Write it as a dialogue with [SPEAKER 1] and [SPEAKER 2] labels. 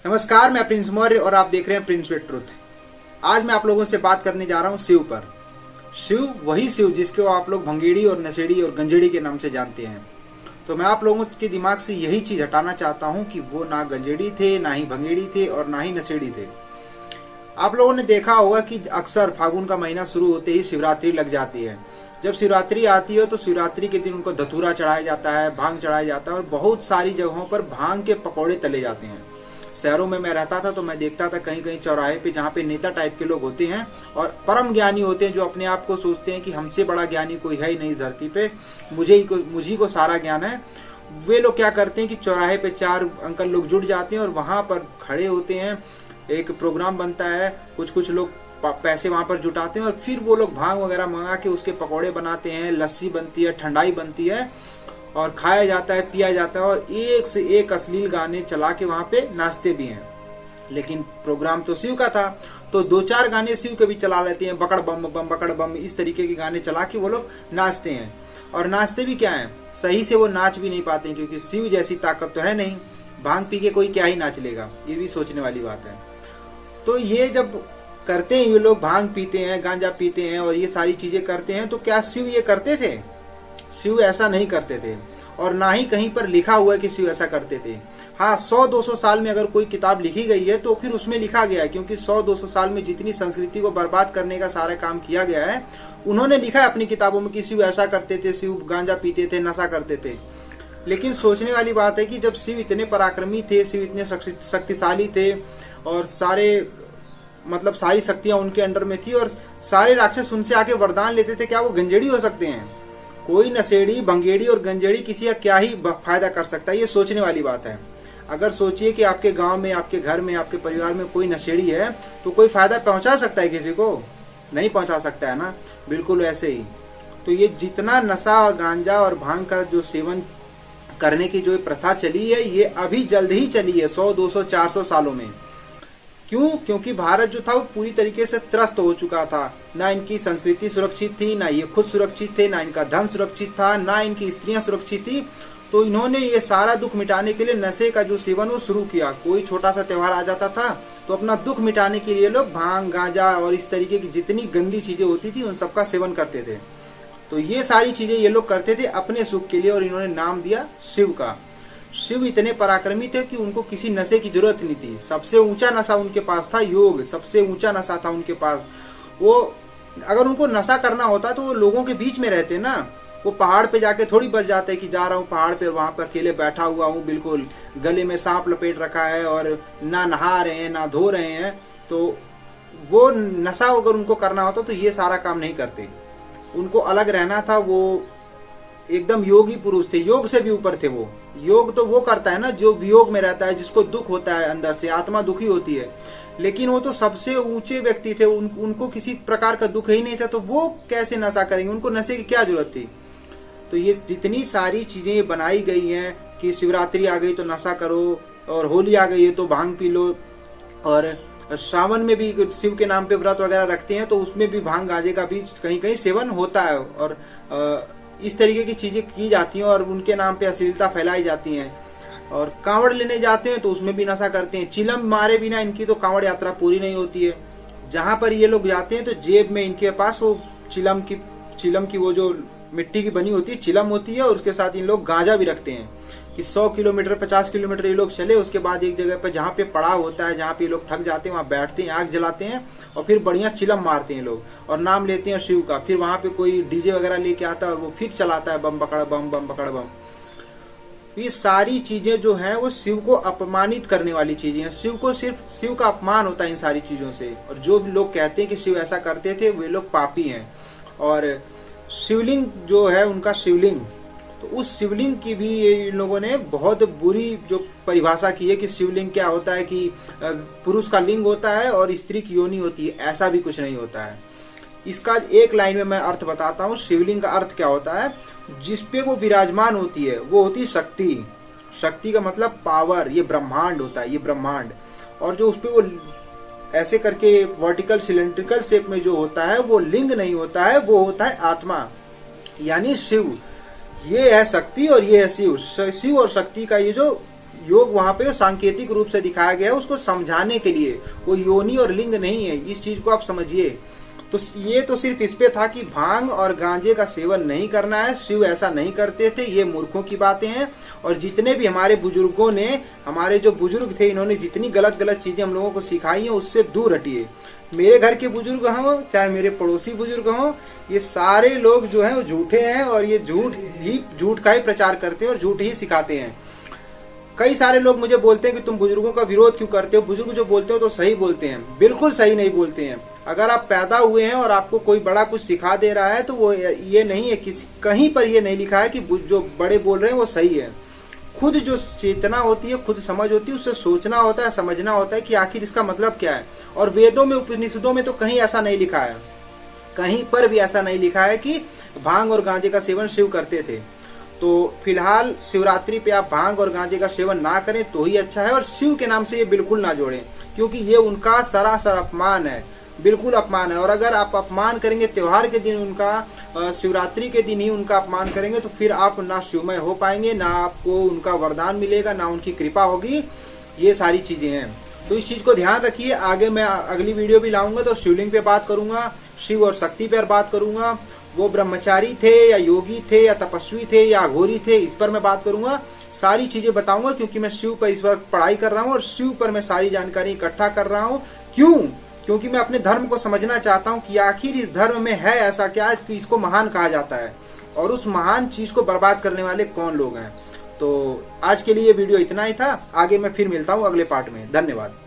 [SPEAKER 1] नमस्कार, मैं प्रिंस मौर्य और आप देख रहे हैं प्रिंस विद ट्रुथ। आज मैं आप लोगों से बात करने जा रहा हूं शिव पर। शिव, वही शिव जिसको आप लोग भंगेड़ी और नशेड़ी और गंजेड़ी के नाम से जानते हैं। तो मैं आप लोगों के दिमाग से यही चीज हटाना चाहता हूं कि वो ना गंजेड़ी थे, ना ही भंगेड़ी थे और ना ही नशेड़ी थे। आप लोगों ने देखा होगा कि अक्सर फागुन का महीना शुरू होते ही शिवरात्रि लग जाती है। जब शिवरात्रि आती है तो शिवरात्रि के दिन उनको धतूरा चढ़ाया जाता है, भांग चढ़ाया जाता है और बहुत सारी जगहों पर भांग के पकौड़े तले जाते हैं। शहरों में मैं रहता था तो मैं देखता था कहीं कहीं चौराहे पे जहाँ पे नेता टाइप के लोग होते हैं और परम ज्ञानी होते हैं, जो अपने आप को सोचते हैं कि हमसे बड़ा ज्ञानी कोई है ही नहीं इस धरती पे, मुझी को सारा ज्ञान है। वे लोग क्या करते हैं कि चौराहे पे चार अंकल लोग जुट जाते हैं और वहां पर खड़े होते हैं, एक प्रोग्राम बनता है, कुछ लोग पैसे वहां पर जुटाते हैं और फिर वो लोग भांग वगैरह मंगा के उसके पकौड़े बनाते हैं, लस्सी बनती है, ठंडाई बनती है और खाया जाता है, पिया जाता है और एक से एक अश्लील गाने चला के वहां पे नाचते भी हैं। लेकिन प्रोग्राम तो शिव का था तो दो चार गाने शिव के भी चला लेते हैं, बकड़ बम बम बकड़ बम, इस तरीके के गाने चला के वो लोग नाचते हैं। और नाचते भी क्या है, सही से वो नाच भी नहीं पाते हैं क्योंकि शिव जैसी ताकत तो है नहीं। भांग पी के कोई क्या ही नाच लेगा, ये भी सोचने वाली बात है। तो ये जब करते हैं, ये लोग भांग पीते हैं, गांजा पीते हैं और ये सारी चीजें करते हैं, तो क्या शिव ये करते थे? शिव ऐसा नहीं करते थे और ना ही कहीं पर लिखा हुआ है कि शिव ऐसा करते थे। हाँ, 100-200 साल में अगर कोई किताब लिखी गई है तो फिर उसमें लिखा गया है, क्योंकि 100-200 साल में जितनी संस्कृति को बर्बाद करने का सारा काम किया गया है, उन्होंने लिखा है अपनी किताबों में कि शिव ऐसा करते थे, शिव गांजा पीते थे, नशा करते थे। लेकिन सोचने वाली बात है कि जब शिव इतने पराक्रमी थे, शिव इतने शक्तिशाली थे और सारी शक्तियां उनके अंडर में थी और सारे राक्षस उनसे आके वरदान लेते थे, क्या वो गंजेड़ी हो सकते हैं? कोई नशेड़ी, भंगेड़ी और गंजेड़ी किसी का क्या ही फायदा कर सकता है? ये सोचने वाली बात है। अगर सोचिए कि आपके गांव में, आपके घर में, आपके परिवार में कोई नशेड़ी है तो कोई फायदा पहुंचा सकता है किसी को? नहीं पहुंचा सकता है ना। बिल्कुल ऐसे ही तो ये जितना नशा, गांजा और भांग का जो सेवन करने की जो प्रथा चली है, ये अभी जल्द ही चली है, 100, 200, 400 सालों में। क्यों? क्योंकि भारत जो था वो पूरी तरीके से त्रस्त हो चुका था। ना इनकी संस्कृति सुरक्षित थी, ना ये खुद सुरक्षित थे, ना इनका धन सुरक्षित था, ना इनकी स्त्रियां सुरक्षित थी। तो इन्होंने ये सारा दुख मिटाने के लिए नशे का जो सेवन वो शुरू किया। कोई छोटा सा त्योहार आ जाता था तो अपना दुख मिटाने के लिए लोग भांग, गांजा और इस तरीके की जितनी गंदी चीजें होती थी उन सबका सेवन करते थे। तो ये सारी चीजें ये लोग करते थे अपने सुख के लिए और इन्होंने नाम दिया शिव का। शिव इतने पराक्रमी थे कि उनको किसी नशे की जरूरत नहीं थी। सबसे ऊंचा नशा उनके पास था योग, सबसे ऊंचा नशा था उनके पास। वो अगर उनको नशा करना होता तो वो लोगों के बीच में रहते ना, वो पहाड़ पे जाके थोड़ी बच जाते कि जा रहा हूँ पहाड़ पे, वहां पर अकेले बैठा हुआ हूँ, बिल्कुल गले में सांप लपेट रखा है और ना नहा रहे हैं ना धो रहे हैं। तो वो नशा अगर उनको करना होता तो ये सारा काम नहीं करते। उनको अलग रहना था। वो एकदम योगी पुरुष थे, योग से भी ऊपर थे वो। योग तो वो करता है ना जो वियोग में रहता है, जिसको दुख होता है, अंदर से आत्मा दुखी होती है। लेकिन वो तो सबसे ऊंचे व्यक्ति थे, उनको किसी प्रकार का दुख ही नहीं था, तो वो कैसे नशा करेंगे? उनको नशे की क्या जरूरत थी? तो ये जितनी सारी चीजें बनाई गई हैं कि शिवरात्रि आ गई तो नशा करो और होली आ गई है तो भांग पी लो, और सावन में भी शिव के नाम पे व्रत वगैरह रखते हैं तो उसमें भी भांग गांजे का भी कहीं कहीं सेवन होता है और इस तरीके की चीजें की जाती हैं और उनके नाम पे अश्लीलता फैलाई जाती है। और कांवड़ लेने जाते हैं तो उसमें भी नशा करते हैं। चिलम मारे बिना इनकी तो कांवड़ यात्रा पूरी नहीं होती है। जहां पर ये लोग जाते हैं तो जेब में इनके पास वो चिलम की वो जो मिट्टी की बनी होती है चिलम होती है और उसके साथ इन लोग गांजा भी रखते हैं कि 100 किलोमीटर 50 किलोमीटर ये लोग चले, उसके बाद एक जगह पर जहाँ पे पड़ाव होता है, जहाँ पे लोग थक जाते हैं, वहां बैठते हैं, आग जलाते हैं और फिर बढ़िया चिलम मारते हैं लोग और नाम लेते हैं शिव का। फिर वहां पे कोई डीजे वगैरह लेके आता है और वो फिर चलाता है बम पकड़ बम, बम पकड़ बम। ये सारी चीजें जो हैं वो शिव को अपमानित करने वाली चीजें हैं। शिव को सिर्फ शिव का अपमान होता है इन सारी चीजों से। और जो भी लोग कहते हैं कि शिव ऐसा करते थे वे लोग पापी हैं। और शिवलिंग जो है उनका शिवलिंग, तो उस शिवलिंग की भी इन लोगों ने बहुत बुरी जो परिभाषा की है कि शिवलिंग क्या होता है कि पुरुष का लिंग होता है और स्त्री की योनि होती है। ऐसा भी कुछ नहीं होता है। इसका एक लाइन में मैं अर्थ बताता हूँ। शिवलिंग का अर्थ क्या होता है? जिसपे वो विराजमान होती है वो होती शक्ति। शक्ति का मतलब पावर, ये ब्रह्मांड होता है, ये ब्रह्मांड। और जो उसपे वो ऐसे करके वर्टिकल सिलेंड्रिकल शेप में जो होता है वो लिंग नहीं होता है, वो होता है आत्मा, यानी शिव। ये है शक्ति और ये है शिव। शिव और शक्ति का ये जो योग वहां पे सांकेतिक रूप से दिखाया गया है उसको समझाने के लिए, वो योनि और लिंग नहीं है, इस चीज को आप समझिए। तो ये तो सिर्फ इस पे था कि भांग और गांजे का सेवन नहीं करना है, शिव ऐसा नहीं करते थे, ये मूर्खों की बातें हैं। और जितने भी हमारे बुजुर्गों ने, हमारे जो बुजुर्ग थे, इन्होंने जितनी गलत गलत चीजें हम लोगों को सिखाई हैं उससे दूर हटिए। मेरे घर के बुजुर्ग हों चाहे मेरे पड़ोसी बुजुर्ग हों, ये सारे लोग जो हैं वो झूठे हैं और ये झूठ का ही प्रचार करते हैं और झूठ ही सिखाते हैं। कई सारे लोग मुझे बोलते हैं कि तुम बुजुर्गों का विरोध क्यों करते हो, बुजुर्ग जो बोलते हो तो सही बोलते हैं। बिल्कुल सही नहीं बोलते हैं। अगर आप पैदा हुए हैं और आपको कोई बड़ा कुछ सिखा दे रहा है तो वो ये नहीं है, किसी कहीं पर ये नहीं लिखा है कि जो बड़े बोल रहे हैं वो सही है। खुद जो चेतना होती है, खुद समझ होती है, उससे सोचना होता है, समझना होता है कि आखिर इसका मतलब क्या है। और वेदों में, उपनिषदों में तो कहीं ऐसा नहीं लिखा है, कहीं पर भी ऐसा नहीं लिखा है कि भांग और गांजे का सेवन शिव करते थे। तो फिलहाल शिवरात्रि पे आप भांग और गांजे का सेवन ना करें तो ही अच्छा है, और शिव के नाम से ये बिल्कुल ना जोड़ें, क्योंकि ये उनका सरासर अपमान है, बिल्कुल अपमान है। और अगर आप अपमान करेंगे त्योहार के दिन उनका, शिवरात्रि के दिन ही उनका अपमान करेंगे, तो फिर आप ना शिवमय हो पाएंगे, ना आपको उनका वरदान मिलेगा, ना उनकी कृपा होगी। ये सारी चीजें हैं, तो इस चीज को ध्यान रखिए। आगे मैं अगली वीडियो भी लाऊंगा तो शिवलिंग पे बात करूंगा, शिव और शक्ति पर बात करूंगा, वो ब्रह्मचारी थे या योगी थे या तपस्वी थे या अघोरी थे, इस पर मैं बात करूंगा। सारी चीजें बताऊंगा, क्योंकि मैं शिव पर इस वक्त पढ़ाई कर रहा हूँ और शिव पर मैं सारी जानकारी इकट्ठा कर रहा हूँ। क्यों? क्योंकि मैं अपने धर्म को समझना चाहता हूँ कि आखिर इस धर्म में है ऐसा क्या कि इसको महान कहा जाता है, और उस महान चीज को बर्बाद करने वाले कौन लोग हैं। तो आज के लिए वीडियो इतना ही था, आगे मैं फिर मिलता हूँ अगले पार्ट में। धन्यवाद।